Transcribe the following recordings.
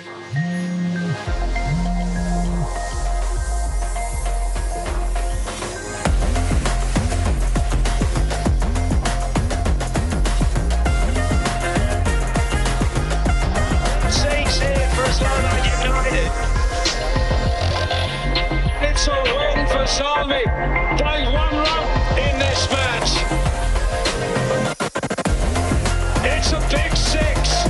It's a win for Salmi. They've won round in this match. It's a big six.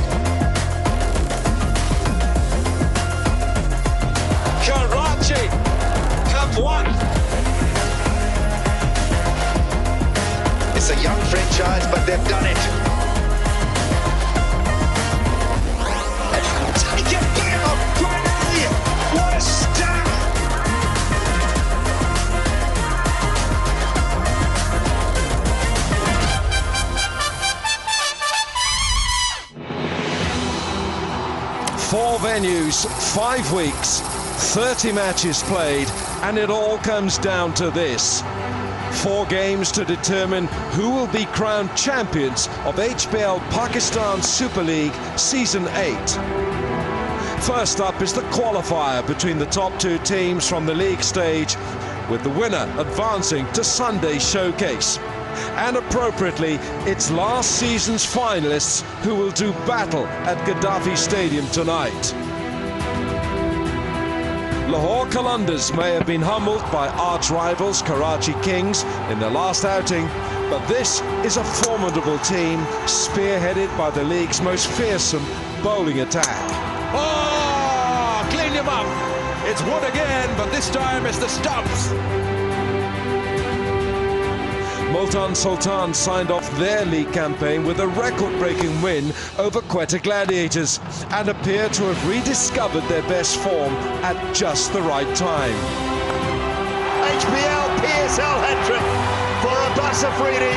Karachi have won. It's a young franchise, but they've done it. Take it down, Grenadier. What a stab. Four venues, 5 weeks, 30 matches played, and it all comes down to this. 4 games to determine who will be crowned champions of HBL Pakistan Super League Season 8. First up is the qualifier between the top 2 teams from the league stage, with the winner advancing to Sunday's showcase. And appropriately, it's last season's finalists who will do battle at Gaddafi Stadium tonight. Lahore Qalandars may have been humbled by arch-rivals Karachi Kings in their last outing, but this is a formidable team, spearheaded by the league's most fearsome bowling attack. Oh, clean him up. It's Wood again, but this time it's the stumps. Multan Sultans signed off their league campaign with a record-breaking win over Quetta Gladiators and appear to have rediscovered their best form at just the right time. HBL PSL hat-trick for Abbas Afridi.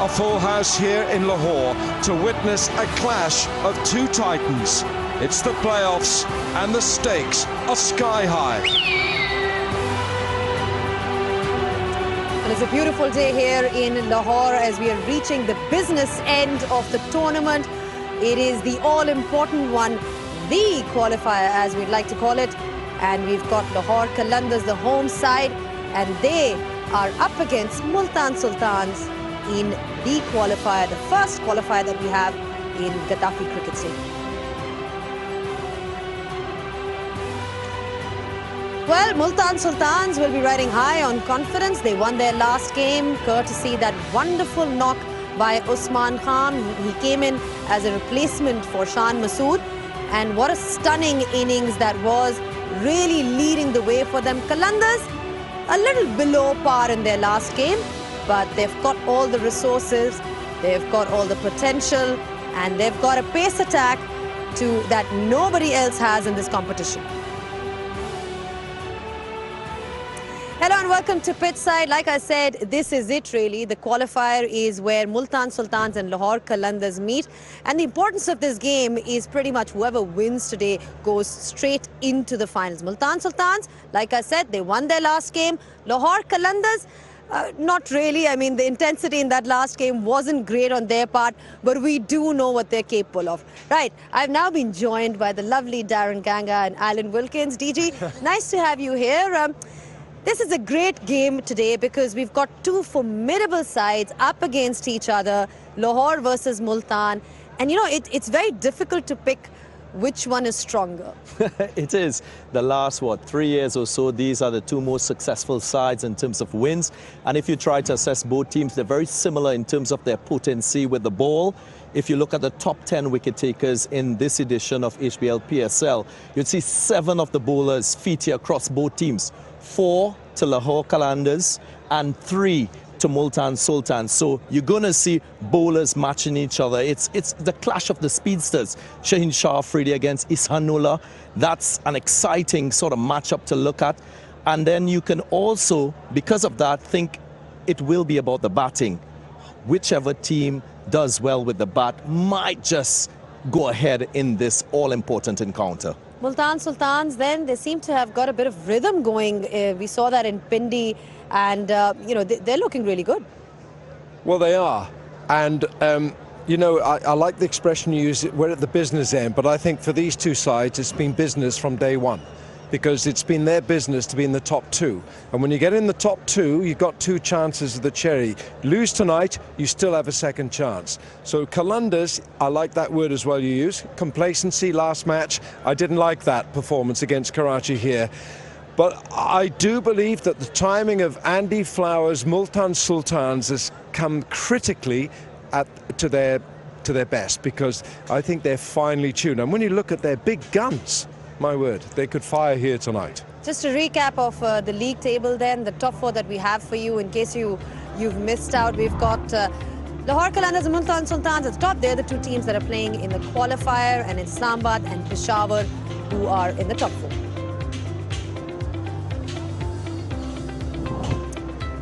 A full house here in Lahore to witness a clash of 2 titans. It's the playoffs and the stakes are sky high. Well, it's a beautiful day here in Lahore as we are reaching the business end of the tournament. It is the all-important one, the qualifier as we'd like to call it. And we've got Lahore Qalandars, the home side, and they are up against Multan Sultans in the qualifier, the first qualifier that we have in Gaddafi Cricket Stadium. Well, Multan Sultans will be riding high on confidence. They won their last game courtesy that wonderful knock by Usman Khan. He came in as a replacement for Shan Masood. And what a stunning innings that was, really leading the way for them. Qalandars, a little below par in their last game, but they've got all the resources, they've got all the potential, and they've got a pace attack that nobody else has in this competition. Hello and welcome to Pitchside. Like I said, this is it really. The qualifier is where Multan Sultans and Lahore Qalandars meet. And the importance of this game is pretty much whoever wins today goes straight into the finals. Multan Sultans, like I said, they won their last game. Lahore Qalandars, not really. I mean, the intensity in that last game wasn't great on their part, but we do know what they're capable of. Right, I've now been joined by the lovely Darren Ganga and Alan Wilkins. DG, nice to have you here. This is a great game today because we've got 2 formidable sides up against each other, Lahore versus Multan. And you know, it's very difficult to pick which one is stronger. It is. The last, 3 years or so, these are the 2 most successful sides in terms of wins. And if you try to assess both teams, they're very similar in terms of their potency with the ball. If you look at the top 10 wicket takers in this edition of HBL PSL, you'd see 7 of the bowlers feature across both teams. 4 to Lahore Qalandars and 3 to Multan Sultans. So you're going to see bowlers matching each other. It's the clash of the speedsters. Shaheen Shah Afridi against Ishanullah. That's an exciting sort of matchup to look at. And then you can also, because of that, think it will be about the batting. Whichever team does well with the bat might just go ahead in this all-important encounter. Multan Sultans, then, they seem to have got a bit of rhythm going. We saw that in Pindi, and, you know, they're looking really good. Well, they are. And You know, I like the expression you use, we're at the business end, but I think for these two sides, it's been business from day one, because it's been their business to be in the top two. And when you get in the top two, you've got two chances of the cherry. Lose tonight, you still have a second chance. So Qalandars, I like that word as well you use. Complacency last match, I didn't like that performance against Karachi here. But I do believe that the timing of Andy Flower's Multan Sultans has come critically to their best, because I think they're finely tuned. And when you look at their big guns, my word, they could fire here tonight. Just a recap of the league table then, the top four that we have for you in case you've missed out. We've got Lahore Qalandars and Multan Sultans at the top. They're the two teams that are playing in the qualifier, and Islamabad and Peshawar who are in the top four.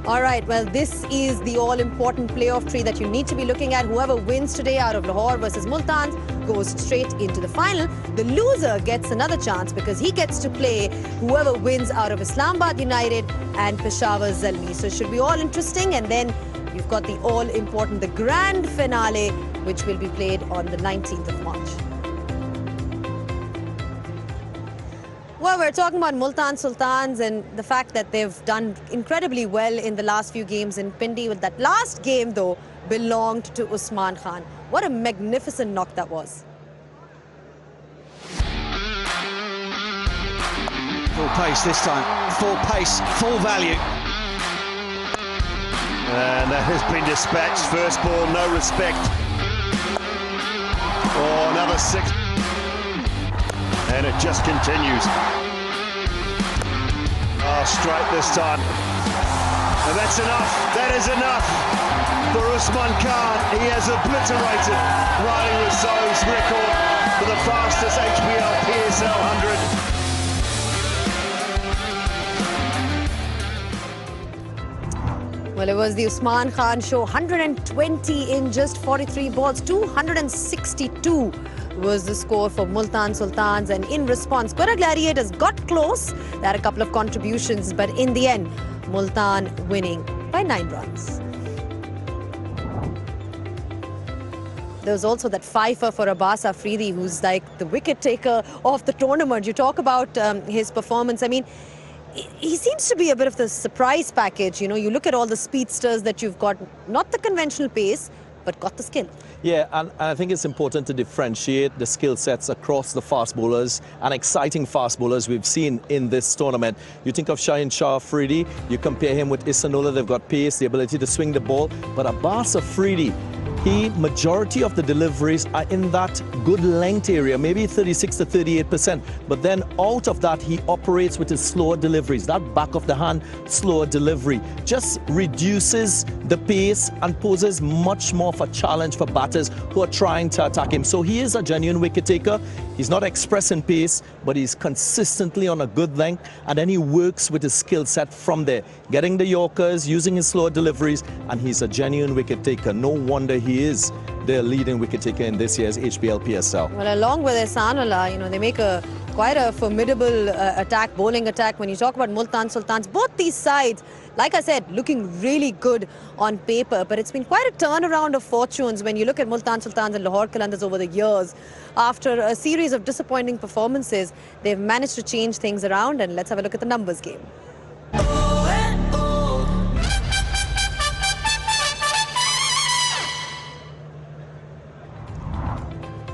All right, well, this is the all-important playoff tree that you need to be looking at. Whoever wins today out of Lahore versus Multan goes straight into the final. The loser gets another chance because he gets to play whoever wins out of Islamabad United and Peshawar Zalmi. So it should be all interesting. And then you've got the all-important, the grand finale, which will be played on the 19th of March. Well, we're talking about Multan Sultans and the fact that they've done incredibly well in the last few games in Pindi. With that last game, though, belonged to Usman Khan. What a magnificent knock that was. Full pace this time. Full pace, full value. And that has been dispatched. First ball, no respect. Oh, another six. And it just continues. Oh, straight this time. And that's enough. That is enough for Usman Khan. He has obliterated Riley Rousseau's record for the fastest HBL PSL 100. Well, it was the Usman Khan show. 120 in just 43 balls. 262 was the score for Multan Sultans, and in response, Quetta Gladiators got close. They had a couple of contributions, but in the end, Multan winning by 9 runs. There was also that fifer for Abbas Afridi, who's like the wicket taker of the tournament. You talk about his performance. I mean, he seems to be a bit of the surprise package. You know, you look at all the speedsters that you've got, not the conventional pace, but got the skill. Yeah, and I think it's important to differentiate the skill sets across the fast bowlers and exciting fast bowlers we've seen in this tournament. You think of Shaheen Shah Afridi, you compare him with Isanola, they've got pace, the ability to swing the ball, but Abbas Afridi, majority of the deliveries are in that good length area, maybe 36 to 38%. But then out of that, he operates with his slower deliveries. That back of the hand, slower delivery just reduces the pace and poses much more of a challenge for batters who are trying to attack him. So he is a genuine wicket taker. He's not expressing pace, but he's consistently on a good length, and then he works with his skill set from there, getting the Yorkers, using his slower deliveries, and he's a genuine wicket taker. No wonder he is the leading wicket taker in this year's HBL PSL. Well, along with Ihsanullah, you know, they make quite a formidable bowling attack. When you talk about Multan Sultans, both these sides, like I said, looking really good on paper, but it's been quite a turnaround of fortunes when you look at Multan Sultans and Lahore Qalandars over the years. After a series of disappointing performances, they've managed to change things around, and let's have a look at the numbers game.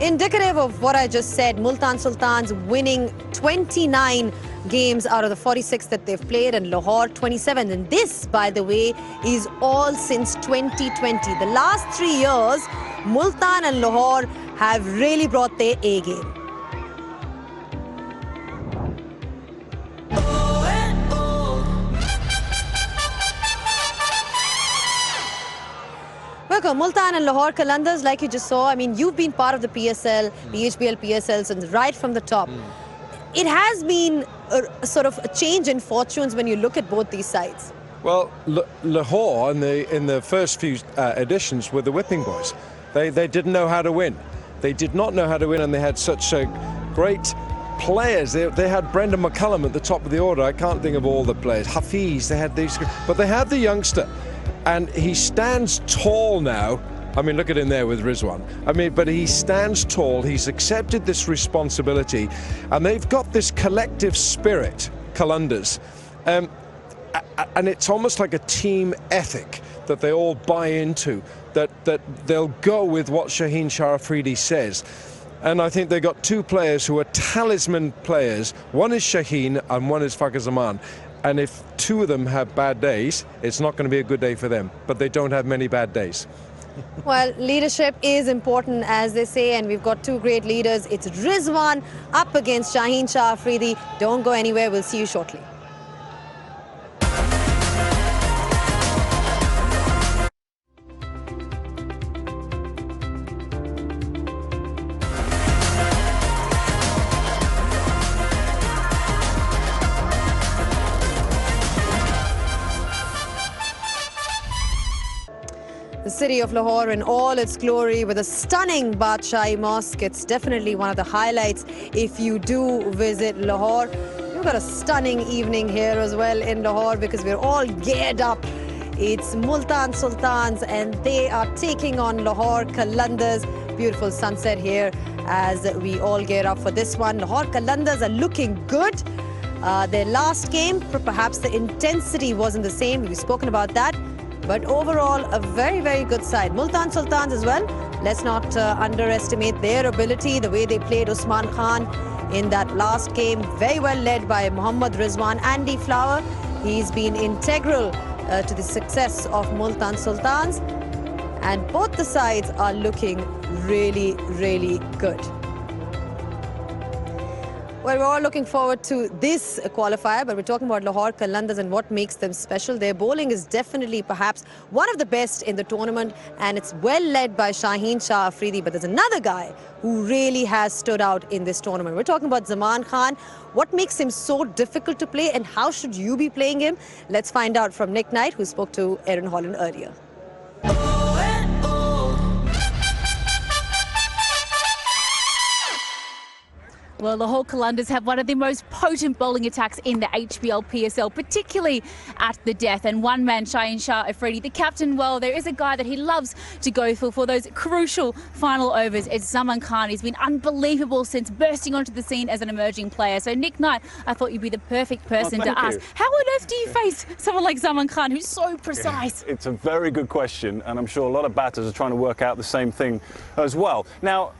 Indicative of what I just said, Multan Sultans winning 29 games out of the 46 that they've played, and Lahore 27. And this, by the way, is all since 2020. The last 3 years, Multan and Lahore have really brought their A game. Multan and Lahore Qalandars, like you just saw, I mean, you've been part of the PSL, the HBL PSL, since right from the top. It has been a sort of a change in fortunes when you look at both these sides. Well, Lahore in the first few editions were the whipping boys. They didn't know how to win. They did not know how to win, and they had such great players. They had Brendan McCullum at the top of the order. I can't think of all the players. Hafiz, they had these, but they had the youngster. And he stands tall now. I I mean, look at him there with Rizwan. I mean, but he stands tall. He's accepted this responsibility, and they've got this collective spirit, Qalandars. And it's almost like a team ethic that they all buy into, that they'll go with what Shaheen Shah Afridi says. And I think they've got two players who are talisman players. One is Shaheen and one is Fakhar Zaman. And if two of them have bad days, it's not going to be a good day for them. But they don't have many bad days. Well, leadership is important, as they say, and we've got two great leaders. It's Rizwan up against Shaheen Shah Afridi. Don't go anywhere. We'll see you shortly. The city of Lahore in all its glory with a stunning Badshahi Mosque. It's definitely one of the highlights if you do visit Lahore. We've got a stunning evening here as well in Lahore because we're all geared up. It's Multan Sultans and they are taking on Lahore Qalandars. Beautiful sunset here as we all gear up for this one. Lahore Qalandars are looking good. Their last game, perhaps the intensity wasn't the same. We've spoken about that. But overall, a very, very good side. Multan Sultans as well. Let's not underestimate their ability, the way they played Usman Khan in that last game. Very well led by Mohammad Rizwan. Andy Flower, he's been integral to the success of Multan Sultans. And both the sides are looking really, really good. Well, we're all looking forward to this qualifier, but we're talking about Lahore Qalandars and what makes them special. Their bowling is definitely perhaps one of the best in the tournament, and it's well led by Shaheen Shah Afridi. But there's another guy who really has stood out in this tournament. We're talking about Zaman Khan. What makes him so difficult to play, and how should you be playing him? Let's find out from Nick Knight, who spoke to Aaron Holland earlier. Well, Lahore Qalandars have one of the most potent bowling attacks in the HBL PSL, particularly at the death. And one man, Shaheen Shah Afridi, the captain, well, there is a guy that he loves to go for those crucial final overs. It's Zaman Khan. He's been unbelievable since bursting onto the scene as an emerging player. So, Nick Knight, I thought you'd be the perfect person to ask. How on earth do you face someone like Zaman Khan, who's so precise? It's a very good question, and I'm sure a lot of batters are trying to work out the same thing as well. Now,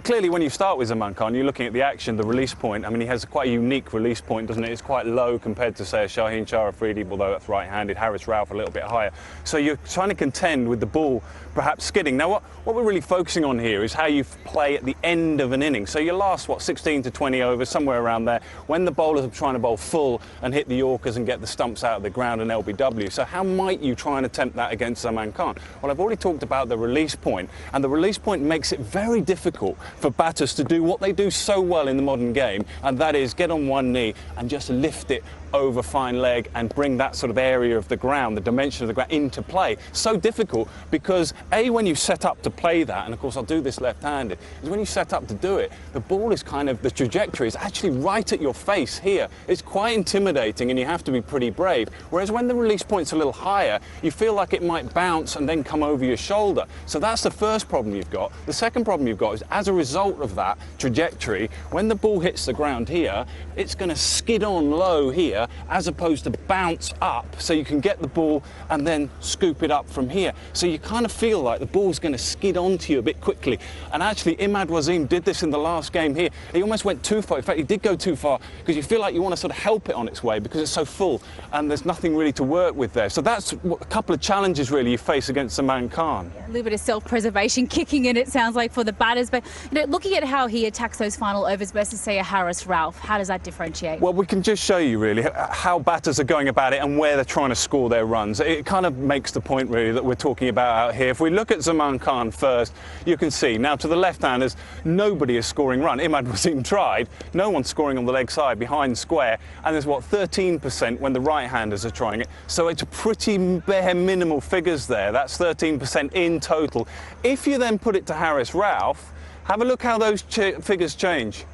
clearly, when you start with Zaman Khan, you're looking at the action, the release point. I mean, he has quite a unique release point, doesn't it? It's quite low compared to, say, a Shaheen Shah Afridi, although that's right-handed. Harris Ralph a little bit higher. So you're trying to contend with the ball perhaps skidding. Now, what we're really focusing on here is how you play at the end of an inning. So your last, 16 to 20 overs, somewhere around there, when the bowlers are trying to bowl full and hit the Yorkers and get the stumps out of the ground and LBW. So how might you try and attempt that against Zaman Khan? Well, I've already talked about the release point, and the release point makes it very difficult for batters to do what they do so well in the modern game, and that is get on one knee and just lift it over fine leg and bring that sort of area of the ground, the dimension of the ground, into play. So difficult because, A, when you set up to play that, and of course I'll do this left-handed, is when you set up to do it, the ball is kind of, the trajectory is actually right at your face here. It's quite intimidating and you have to be pretty brave. Whereas when the release point's a little higher, you feel like it might bounce and then come over your shoulder. So that's the first problem you've got. The second problem you've got is, as a result of that trajectory, when the ball hits the ground here, it's going to skid on low here, as opposed to bounce up, so you can get the ball and then scoop it up from here. So you kind of feel like the ball's going to skid onto you a bit quickly. And actually, Imad Wasim did this in the last game here. He almost went too far. In fact, he did go too far because you feel like you want to sort of help it on its way because it's so full and there's nothing really to work with there. So that's a couple of challenges really you face against Zaman Khan. A little bit of self-preservation kicking in, it sounds like, for the batters. But looking at how he attacks those final overs versus, say, a Harris Ralph, how does that differentiate? Well, we can just show you really how batters are going about it and where they're trying to score their runs. It kind of makes the point really that we're talking about out here. If we look at Zaman Khan first, you can see now to the left-handers, nobody is scoring run. Imad Wasim tried. No one's scoring on the leg side behind square, and there's 13% when the right-handers are trying it. So it's a pretty bare minimal figures there. That's 13% in total. If you then put it to Harris Ralph, have a look how those figures change.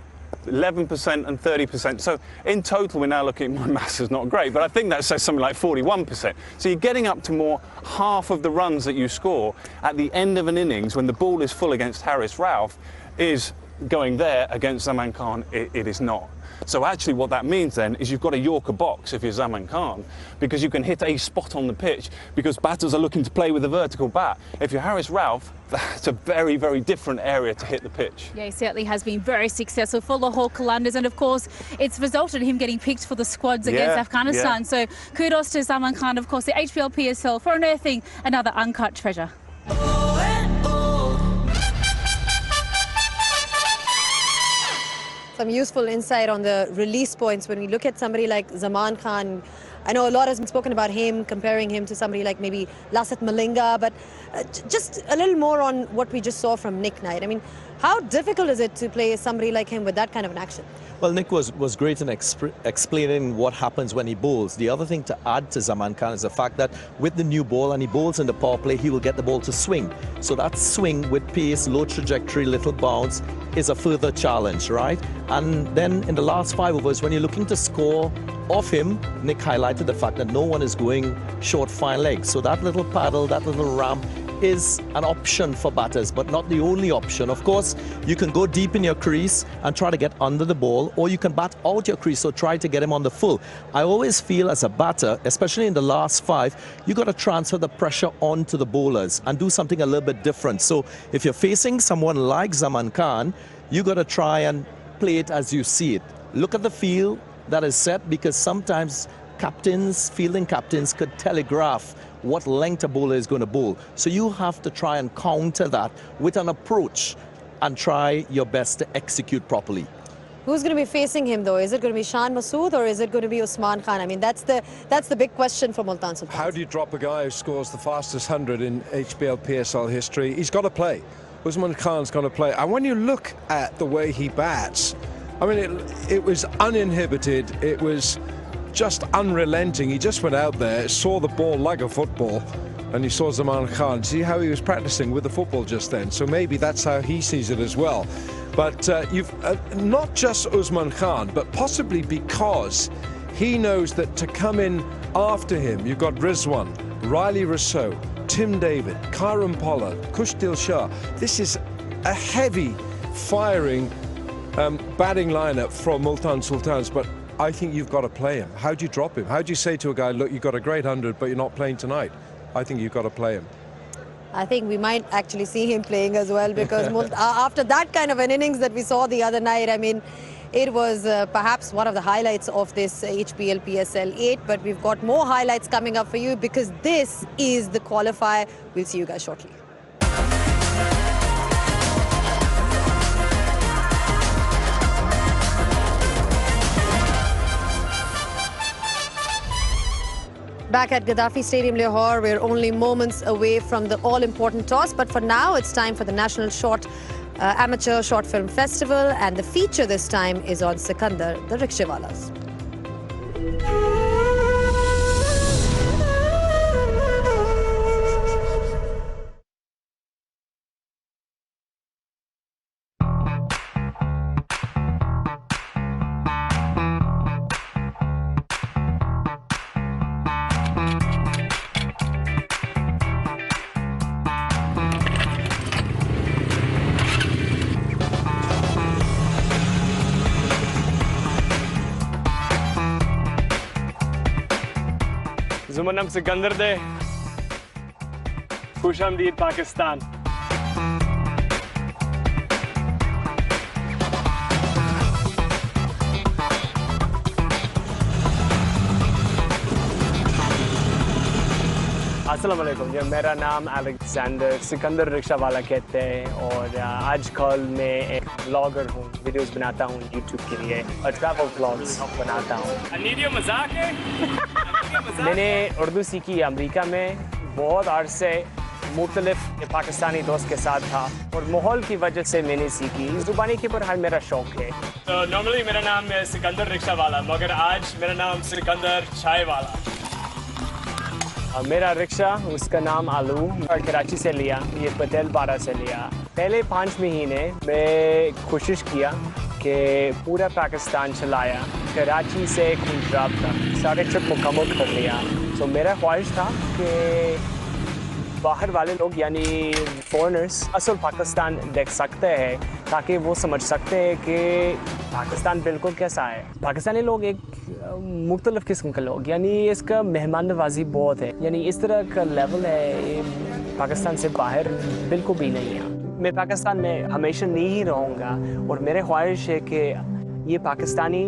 11% and 30%. So in total, we're now looking, my maths is not great, but I think that says something like 41%. So you're getting up to more half of the runs that you score at the end of an innings when the ball is full against Haris Rauf is going there. Against Zaman Khan, it is not. So actually what that means then is you've got a Yorker box if you're Zaman Khan, because you can hit a spot on the pitch because batters are looking to play with a vertical bat. If you're Haris Rauf, that's a very, very different area to hit the pitch. Yeah, he certainly has been very successful for Lahore Qalandars, and of course it's resulted in him getting picked for the squads against Afghanistan. So kudos to Zaman Khan, of course, the HBL PSL, for unearthing another uncut treasure. Some useful insight on the release points when we look at somebody like Zaman Khan. I know a lot has been spoken about him, comparing him to somebody like maybe Lasat Malinga, but just a little more on what we just saw from Nick Knight. I mean, how difficult is it to play somebody like him with that kind of an action? Well, Nick was great in explaining what happens when he bowls. The other thing to add to Zaman Khan is the fact that with the new ball and he bowls in the power play, he will get the ball to swing. So that swing with pace, low trajectory, little bounce is a further challenge, right? And then in the last 5 overs, when you're looking to score off him, Nick highlighted the fact that no one is going short fine legs. So that little paddle, that little ramp is an option for batters, but not the only option. Of course, you can go deep in your crease and try to get under the ball, or you can bat out your crease, so try to get him on the full. I always feel as a batter, especially in the last 5, you got to transfer the pressure onto the bowlers and do something a little bit different. So if you're facing someone like Zaman Khan, you got to try and play it as you see it. Look at the field that is set, because sometimes captains, fielding captains, could telegraph what length a bowler is going to bowl. So you have to try and counter that with an approach and try your best to execute properly. Who's going to be facing him though? Is it going to be Shan Masood or is it going to be Usman Khan? I mean, that's the big question for Multan Sultans. How do you drop a guy who scores the fastest 100 in HBL PSL history? He's got to play. Usman Khan's got to play. And when you look at the way he bats, I mean, it was uninhibited. It was just unrelenting. He just went out there, saw the ball like a football, and he saw Zaman Khan. See how he was practicing with the football just then. So maybe that's how he sees it as well. But you've not just Usman Khan, but possibly because he knows that to come in after him, you've got Rizwan, Riley Rousseau, Tim David, Karim Pollard, Kush Dilshah. This is a heavy firing batting lineup from Multan Sultans, but I think you've got to play him. How do you drop him? How do you say to a guy, look, you've got a great 100, but you're not playing tonight? I think you've got to play him. I think we might actually see him playing as well, because after that kind of an innings that we saw the other night, I mean, it was perhaps one of the highlights of this HBL PSL 8, but we've got more highlights coming up for you because this is the qualifier. We'll see you guys shortly. Back at Gaddafi Stadium, Lahore, we're only moments away from the all-important toss, but for now it's time for the National Amateur Short Film Festival, and the feature this time is on Sikandar, the Rickshawalas. Zumanam Sikandar de Khushamdeed Pakistan. अस्सलाम वालेकुम जी, मेरा नाम Alexander Sikandar rickshaw वाला कहते हैं और आजकल मैं एक ब्लॉगर हूँ, वीडियोस बनाता हूँ यूट्यूब के लिए और ट्रैवल ब्लॉग्स बनाता हूँ। मजाक है। मैंने उर्दू सीखी अमेरिका में, बहुत अरसे मुख्तलिफ पाकिस्तानी दोस्त के साथ था और माहौल की वजह से मैंने सीखी। ज़ुबानी के ऊपर हर मेरा शौक है। तो नॉर्मली मेरा नाम है सिकंदर रिक्शा वाला, मगर आज मेरा नाम सिकंदर चाय वाला। मेरा रिक्शा, उसका नाम आलू, और कराची से लिया, ये पटेल पारा से लिया। पहले 5 महीने मैं कोशिश किया कि पूरा पाकिस्तान चलाया, कराची से पंजाब तक सारे ट्रिप मुकम्मल कर लिया। तो मेरा ख्वाहिश था कि बाहर वाले लोग यानी फॉरेनर्स असल पाकिस्तान देख सकते हैं, ताकि वो समझ सकते हैं कि पाकिस्तान बिल्कुल कैसा है। पाकिस्तानी लोग एक मुख्तलिफ किस्म के लोग, यानी इसका मेहमान नवाजी बहुत है, यानी इस तरह का लेवल है पाकिस्तान से बाहर बिल्कुल भी नहीं है। मैं पाकिस्तान में हमेशा नहीं ही रहूँगा और मेरे ख्वाहिश है कि ये पाकिस्तानी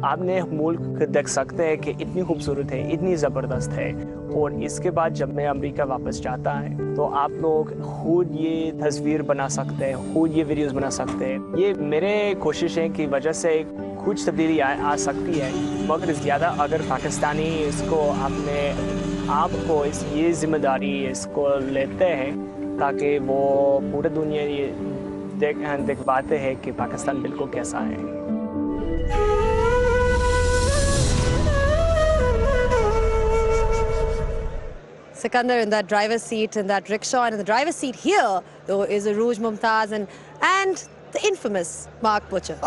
आपने मुल्क देख सकते हैं कि इतनी खूबसूरत है, इतनी ज़बरदस्त है। और इसके बाद जब मैं अमेरिका वापस जाता है तो आप लोग खुद ये तस्वीर बना सकते हैं, खुद ये वीडियोस बना सकते हैं। ये मेरे कोशिश है कि वजह से कुछ तब्दीली आ सकती है, मगर ज़्यादा अगर पाकिस्तानी इसको अपने आप को ये जिम्मेदारी इसको लेते हैं, ताकि वो पूरी दुनिया ये देख पाते हैं कि पाकिस्तान बिल्कुल कैसा है। Sikandar in that driver's seat, in that rickshaw, and in the driver's seat here, though, is Arooj Mumtaz and the infamous Mark Butcher.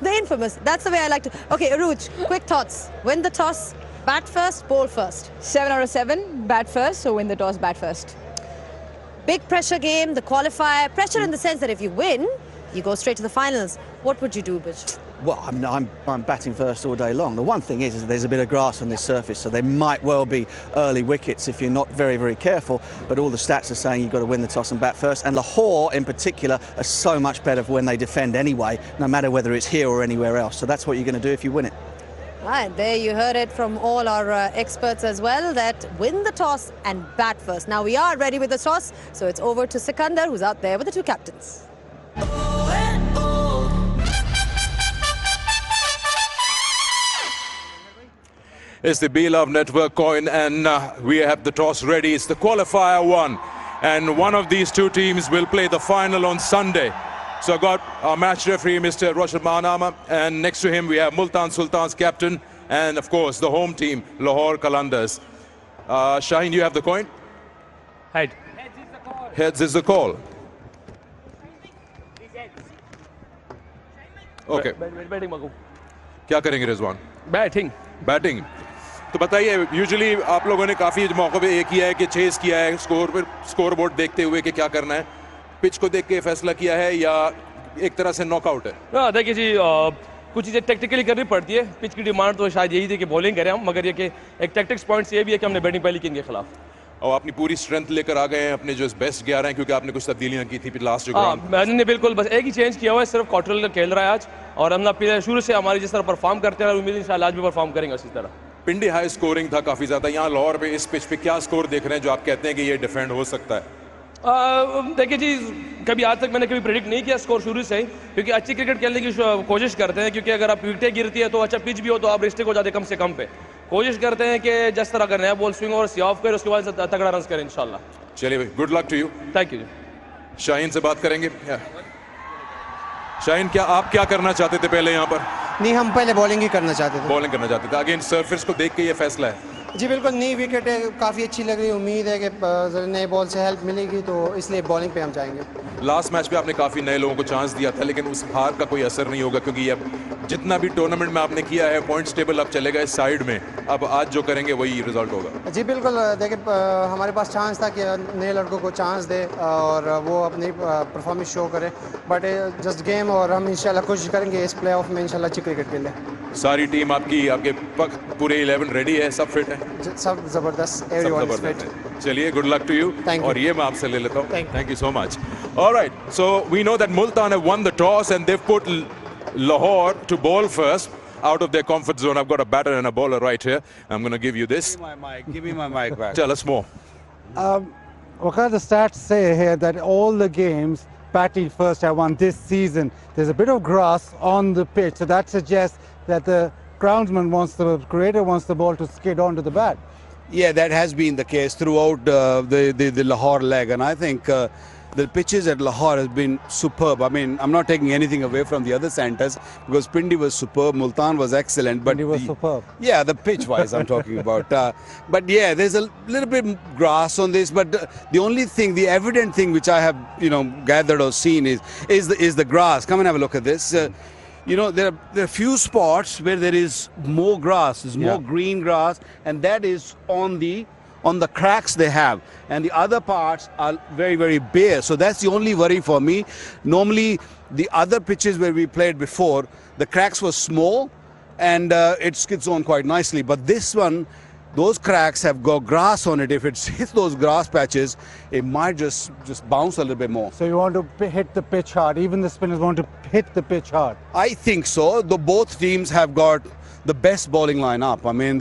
The infamous. That's the way I like to. Okay, Arooj, quick thoughts. Win the toss, bat first, bowl first. 7 out of 7, bat first, so win the toss, bat first. Big pressure game, the qualifier. Pressure in the sense that if you win, you go straight to the finals. What would you do, Butch? Well, I'm batting first all day long. The one thing is there's a bit of grass on this surface, so there might well be early wickets if you're not very, very careful. But all the stats are saying you've got to win the toss and bat first. And Lahore, in particular, are so much better when they defend anyway, no matter whether it's here or anywhere else. So that's what you're going to do if you win it. Right, there you heard it from all our experts as well, that win the toss and bat first. Now we are ready with the toss, so it's over to Sikandar, who's out there with the two captains. It's the Beloved Network coin, and we have the toss ready. It's the qualifier one, and one of these two teams will play the final on Sunday. So I got our match referee, Mr. Rashid Mahanama, and next to him we have Multan Sultans captain, and of course the home team, Lahore Qalandars. Shaheen, you have the coin? Head. Heads is the call. Okay. Batting मगो. क्या करेंगे Rizwan? Batting. तो बताइए, usually आप लोगों ने काफी मौकों पे ये किया है कि चेस किया है, स्कोर बोर्ड देखते हुए कि क्या करना है, पिच को देख के फैसला किया है या एक तरह से नॉकआउट है? देखिए जी, कुछ चीज़ें टेक्निकली करनी पड़ती है। पिच की डिमांड तो शायद यही थी कि बॉलिंग करें हम, मगर ये कि एक टैक्टिक्स पॉइंट्स ये भी है कि हमने बैटिंग पहले की इनके खिलाफ, और अपनी पूरी स्ट्रेंथ लेकर आ गए हैं, अपने जो बेस्ट 11 हैं, क्योंकि आपने कुछ तब्दीलियां की थी लास्ट जो मैंने बिल्कुल बस एक ही चेंज किया हुआ है, सिर्फ कॉटरल खेल रहा है आज, और हम शुरू से हमारी जिस तरह परफॉर्म करते हैं, उम्मीद इंशाल्लाह आज भी परफॉर्म करेंगे इसी तरह। पिंडी हाई स्कोरिंग था काफी ज्यादा, यहाँ लाहौर पे इस पिच पे क्या स्कोर देख रहे हैं जो आप कहते हैं कि ये डिफेंड हो सकता है? देखिए जी, कभी आज तक मैंने कभी प्रेडिक्ट नहीं किया स्कोर शुरू से ही, क्योंकि अच्छी क्रिकेट खेलने की कोशिश करते हैं, क्योंकि अगर आप विकेटें गिरती है तो अच्छा पिच भी हो तो आप रिस्ट्रिक्ट हो जाते कम से कम पे। कोशिश करते हैं कि जिस तरह का नया बॉल स्विंग और सी ऑफ करें, उसके बाद तगड़ा रन करें इंशाल्लाह। चलिए भाई, good luck to you. Thank you. Shaheen से बात करेंगे। शाहीन, क्या आप क्या करना चाहते थे पहले यहाँ पर? नहीं, हम पहले बॉलिंग ही करना चाहते थे। बॉलिंग करना चाहते थे, अगेन सरफेस को देख के ये फैसला है? जी बिल्कुल, नई विकेट है, काफ़ी अच्छी लग रही है, उम्मीद है कि नए बॉल से हेल्प मिलेगी, तो इसलिए बॉलिंग पे हम जाएंगे। लास्ट मैच पे आपने काफ़ी नए लोगों को चांस दिया था, लेकिन उस हार का कोई असर नहीं होगा, क्योंकि अब जितना भी टूर्नामेंट में आपने किया है, पॉइंट्स टेबल अब चले गए साइड में, अब आज जो करेंगे वही रिजल्ट होगा। जी बिल्कुल, देखिए हमारे पास चांस था कि नए लड़कों को चांस दे और वो अपनी परफॉर्मेंस शो करे, बट जस्ट गेम, और हम इंशाल्लाह कोशिश करेंगे इस प्ले ऑफ में इंशाल्लाह अच्छी क्रिकेट खेलें। सारी टीम आपकी, आपके पूरे 11 रेडी है, सब फिट है? सब जबरदस्त, एवरीवन इज फिट। चलिए, गुड लक टू यू, और ये मैं आपसे ले लेता हूँ। Thank you so much. Alright, so we know that Multan have won the toss and they've put Lahore to bowl first out of their comfort zone. I've got a batter and a bowler right here. I'm going to give you this. Give me my mic back. Tell us more. What the stats say here that all the games batting first have won this season. There's a bit of grass on the pitch, so that suggests that the groundsman the creator wants the ball to skid onto the bat. Yeah, that has been the case throughout the Lahore leg, and I think the pitches at Lahore has been superb. I mean, I'm not taking anything away from the other centres because Pindi was superb, Multan was excellent. But Pindi was superb. Yeah, the pitch-wise I'm talking about. But yeah, there's a little bit grass on this. But the only thing, the evident thing which I have, gathered or seen is the grass. Come and have a look at this. There are a few spots where there is more grass, there's more green grass, and that is on the cracks they have, and the other parts are very, very bare. So that's the only worry for me. Normally, the other pitches where we played before, the cracks were small and it skids on quite nicely. But this one, those cracks have got grass on it. If it hits those grass patches, it might just bounce a little bit more. So you want to hit the pitch hard. Even the spinners want to hit the pitch hard. I think so. Both teams have got the best bowling lineup. I mean,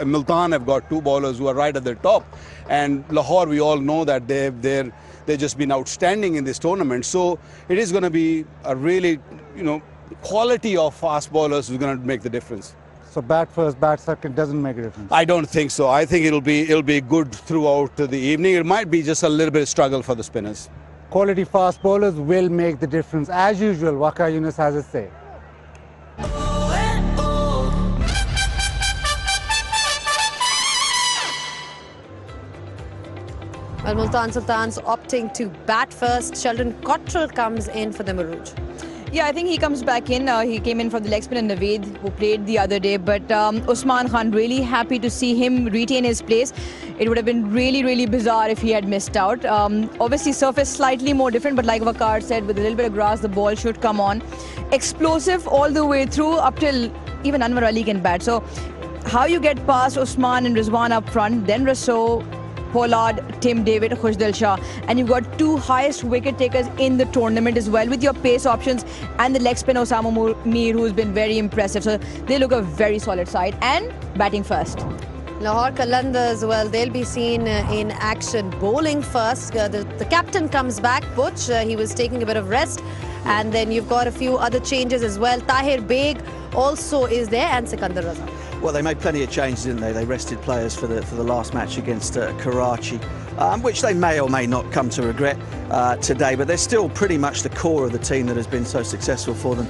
Multan have got two bowlers who are right at the top, and Lahore, we all know that they've just been outstanding in this tournament. So it is going to be a really, quality of fast bowlers who's going to make the difference. So bat first, bat second doesn't make a difference. I don't think so. I think it'll be good throughout the evening. It might be just a little bit of struggle for the spinners. Quality fast bowlers will make the difference. As usual, Waqar Younis has a say. Well, Multan Sultans opting to bat first. Sheldon Cottrell comes in for the Marooj. Yeah, I think he comes back in. He came in for the leg spinner Naveed, who played the other day. But Usman Khan, really happy to see him retain his place. It would have been really, really bizarre if he had missed out. Obviously, surface slightly more different, but like Waqar said, with a little bit of grass, the ball should come on. Explosive all the way through up till even Anwar Ali can bat. So how you get past Usman and Rizwan up front, then Rasso, Pollard, Tim David, Khushdil Shah, and you've got two highest wicket takers in the tournament as well with your pace options and the leg spinner Osama Mir, who's been very impressive. So they look a very solid side and batting first. Lahore Qalandars, well, they'll be seen in action bowling first. The captain comes back, Butch. He was taking a bit of rest. And then you've got a few other changes as well. Tahir Beg also is there, and Sikandar Raza. Well, they made plenty of changes, didn't they? They rested players for the last match against Karachi, which they may or may not come to regret today, but they're still pretty much the core of the team that has been so successful for them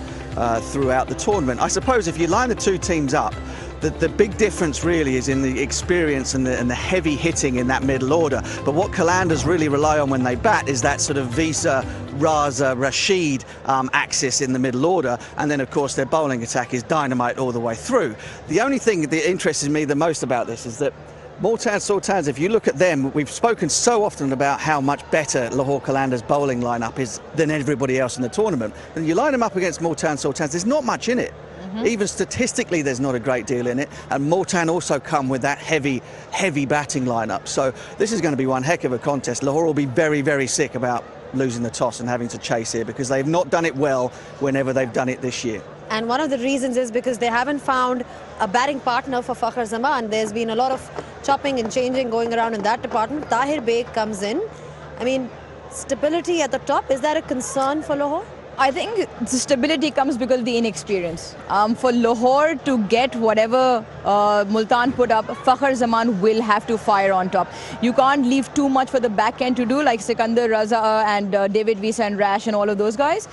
throughout the tournament. I suppose if you line the two teams up, the big difference really is in the experience and the heavy hitting in that middle order. But what Qalandars really rely on when they bat is that sort of Visa, Raza, Rashid axis in the middle order. And then, of course, their bowling attack is dynamite all the way through. The only thing that interests me the most about this is that Multan Sultans, if you look at them, we've spoken so often about how much better Lahore Qalandars' bowling lineup is than everybody else in the tournament. And you line them up against Multan Sultans, there's not much in it. Even statistically, there's not a great deal in it. And Multan also come with that heavy batting lineup. So this is going to be one heck of a contest. Lahore will be very, very sick about losing the toss and having to chase here because they've not done it well whenever they've done it this year. And one of the reasons is because they haven't found a batting partner for Fakhar Zaman. There's been a lot of chopping and changing going around in that department. Tahir Beg comes in. I mean, stability at the top, is that a concern for Lahore? I think the stability comes because of the inexperience. For Lahore to get whatever Multan put up, Fakhar Zaman will have to fire on top. You can't leave too much for the back end to do, like Sikandar Raza and David Visa and Rash and all of those guys.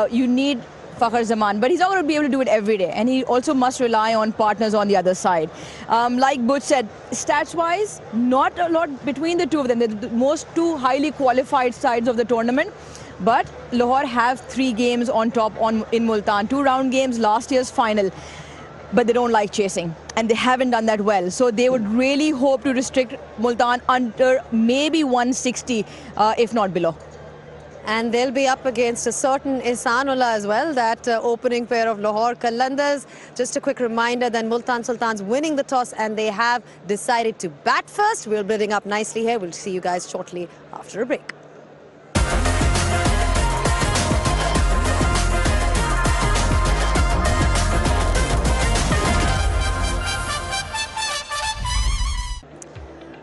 You need Fakhar Zaman, but he's not going to be able to do it every day, and he also must rely on partners on the other side. Like Butch said, stats-wise, not a lot between the two of them. They're the most two highly qualified sides of the tournament. But Lahore have 3 games on top in Multan, 2 round games, last year's final. But they don't like chasing, and they haven't done that well. So they would really hope to restrict Multan under maybe 160, if not below. And they'll be up against a certain Ihsanullah as well, that opening pair of Lahore Qalandars. Just a quick reminder that Multan Sultans winning the toss and they have decided to bat first. We're building up nicely here. We'll see you guys shortly after a break.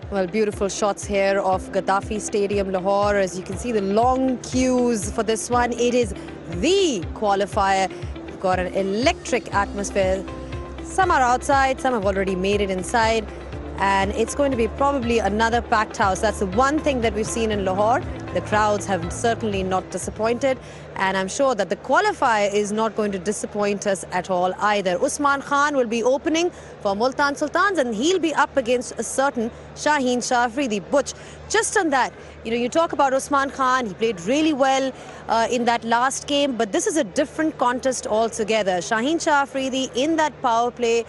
Well, beautiful shots here of Gaddafi Stadium, Lahore. As you can see, the long queues for this one. It is the qualifier. We've got an electric atmosphere. Some are outside, some have already made it inside. And it's going to be probably another packed house. That's the one thing that we've seen in Lahore. The crowds have certainly not disappointed, and I'm sure that the qualifier is not going to disappoint us at all either. Usman Khan will be opening for Multan Sultans, and he'll be up against a certain Shaheen Shah Afridi. Butch, just on that, you talk about Usman Khan, he played really well in that last game, but this is a different contest altogether. Shaheen Shah Afridi in that power play,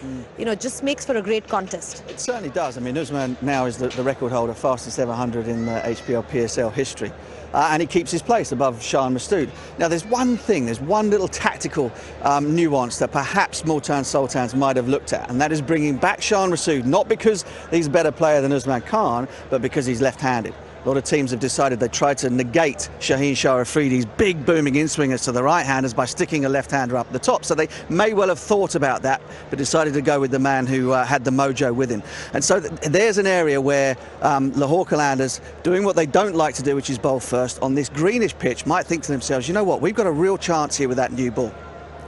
just makes for a great contest. It certainly does. I mean, Usman now is the record holder, fastest ever 100 in HPL PSL history. And he keeps his place above Shah Mastood. Now, there's one little tactical nuance that perhaps Multan Sultans might have looked at, and that is bringing back Shah Mastood, not because he's a better player than Usman Khan, but because he's left-handed. A lot of teams have decided they tried to negate Shaheen Shah Afridi's big booming in-swingers to the right-handers by sticking a left-hander up the top. So they may well have thought about that, but decided to go with the man who had the mojo with him. And so there's an area where Lahore Qalandars, doing what they don't like to do, which is bowl first, on this greenish pitch, might think to themselves, you know what, we've got a real chance here with that new ball.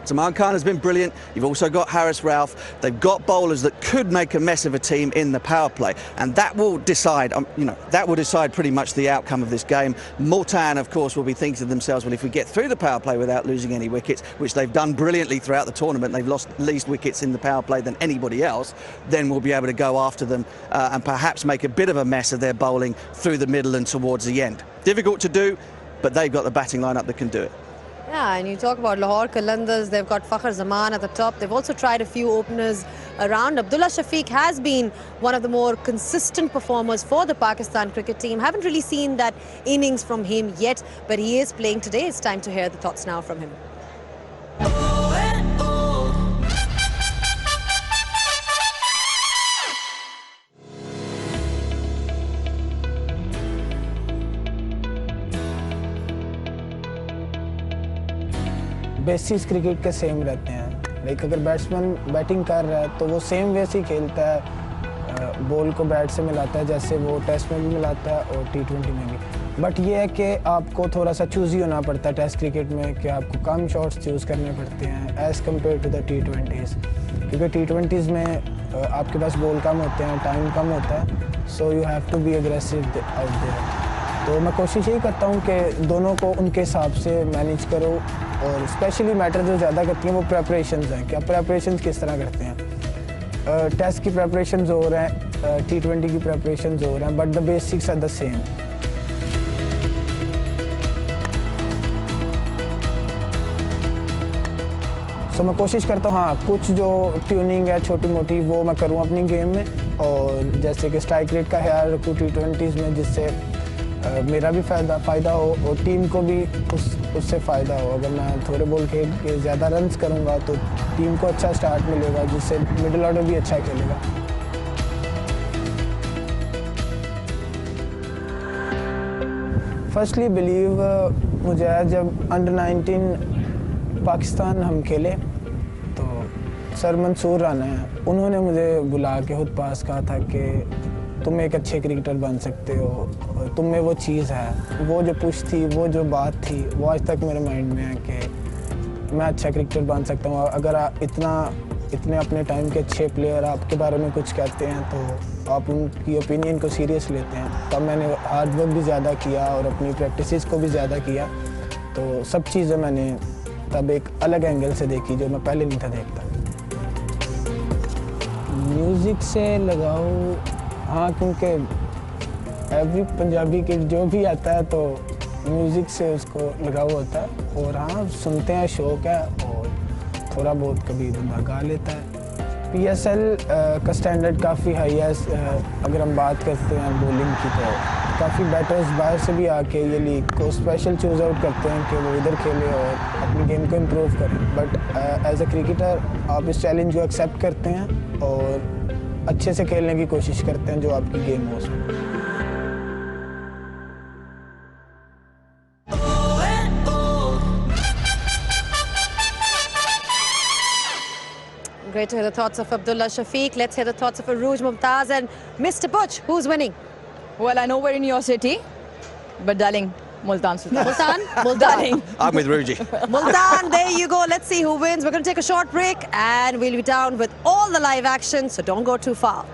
Usman Khan has been brilliant. You've also got Haris Rauf. They've got bowlers that could make a mess of a team in the power play, and that will decide. That will decide pretty much the outcome of this game. Multan, of course, will be thinking to themselves, well, if we get through the power play without losing any wickets, which they've done brilliantly throughout the tournament, they've lost least wickets in the power play than anybody else, then we'll be able to go after them and perhaps make a bit of a mess of their bowling through the middle and towards the end. Difficult to do, but they've got the batting lineup that can do it. Yeah, and you talk about Lahore Qalandars, they've got Fakhr Zaman at the top. They've also tried a few openers around. Abdullah Shafiq has been one of the more consistent performers for the Pakistan cricket team. Haven't really seen that innings from him yet, but he is playing today. It's time to hear the thoughts now from him. Basics cricket के same रहते हैं, like अगर batsman batting कर रहा है तो वो same वैसे ही खेलता है, बॉल को बैट से मिलाता है जैसे वो टेस्ट में भी मिलाता है और T20 में भी। बट ये है कि आपको थोड़ा सा चूज़ी होना पड़ता है टेस्ट क्रिकेट में, कि आपको कम शॉट्स चूज़ करने पड़ते हैं as compare to the T20s, क्योंकि T20s में आपके पास बॉल कम होते हैं, टाइम कम होता है, so you have to be aggressive out there. तो मैं कोशिश यही करता हूँ कि दोनों को उनके हिसाब से मैनेज करो, और स्पेशली मैटर जो ज़्यादा करती हैं वो प्रेपरेशंस हैं कि आप प्रेपरेशंस किस तरह करते हैं। टेस्ट की प्रेपरेशंस हो रहे हैं, T20 की प्रेपरेशंस हो रहे हैं, but the basics are the same. So मैं कोशिश करता हूँ, हाँ, कुछ जो ट्यूनिंग है छोटी मोटी वो मैं करूँ अपनी गेम में, और जैसे कि स्ट्राइक रेट का ख्याल रखूँ T20s में, जिससे मेरा भी फ़ायदा हो और टीम को भी उससे फ़ायदा हो। अगर मैं थोड़े बॉल खेल के ज़्यादा रन्स करूँगा तो टीम को अच्छा स्टार्ट मिलेगा, जिससे मिडिल ऑर्डर भी अच्छा खेलेगा। फर्स्टली बिलीव मुझे है, जब अंडर 19 पाकिस्तान हम खेले तो सर मंसूर राना है, उन्होंने मुझे बुला के खुद पास कहा था कि तुम एक अच्छे क्रिकेटर बन सकते हो, तुम में वो चीज़ है। वो जो पुश थी, वो जो बात थी, वो आज तक मेरे माइंड में है कि मैं अच्छा क्रिकेटर बन सकता हूँ। अगर आप इतने अपने टाइम के अच्छे प्लेयर आपके बारे में कुछ कहते हैं तो आप उनकी ओपिनियन को सीरियस लेते हैं। तब मैंने हार्ड वर्क भी ज़्यादा किया और अपनी प्रैक्टिसेस को भी ज़्यादा किया, तो सब चीज़ें मैंने तब एक अलग एंगल से देखी जो मैं पहले नहीं था देखता। म्यूज़िक से लगाओ, हाँ, क्योंकि एवरी पंजाबी के जो भी आता है तो म्यूज़िक से उसको लगाव होता है, और हाँ सुनते हैं, शौक है, और थोड़ा बहुत कभी बंदा गा लेता है। PSL का स्टैंडर्ड काफ़ी हाई है। अगर हम बात करते हैं बॉलिंग की तो काफ़ी बैटर्स बाहर से भी आके ये लीग को स्पेशल चूज़ आउट करते हैं कि वो इधर खेले और अपनी गेम को इम्प्रूव करें। बट एज अ क्रिकेटर आप इस चैलेंज को एक्सेप्ट करते हैं और अच्छे से खेलने की कोशिश करते हैं जो आपकी गेम हो उसमें। Great to hear the thoughts of Abdullah Shafiq. Let's hear the thoughts of Arooj Mumtaz and Mr. Butch. Who's winning? Well, I know we're in your city, but darling, Multan Sultans. Multan? Darling. I'm with Ruji. Multan, there you go. Let's see who wins. We're going to take a short break and we'll be down with all the live action, so don't go too far.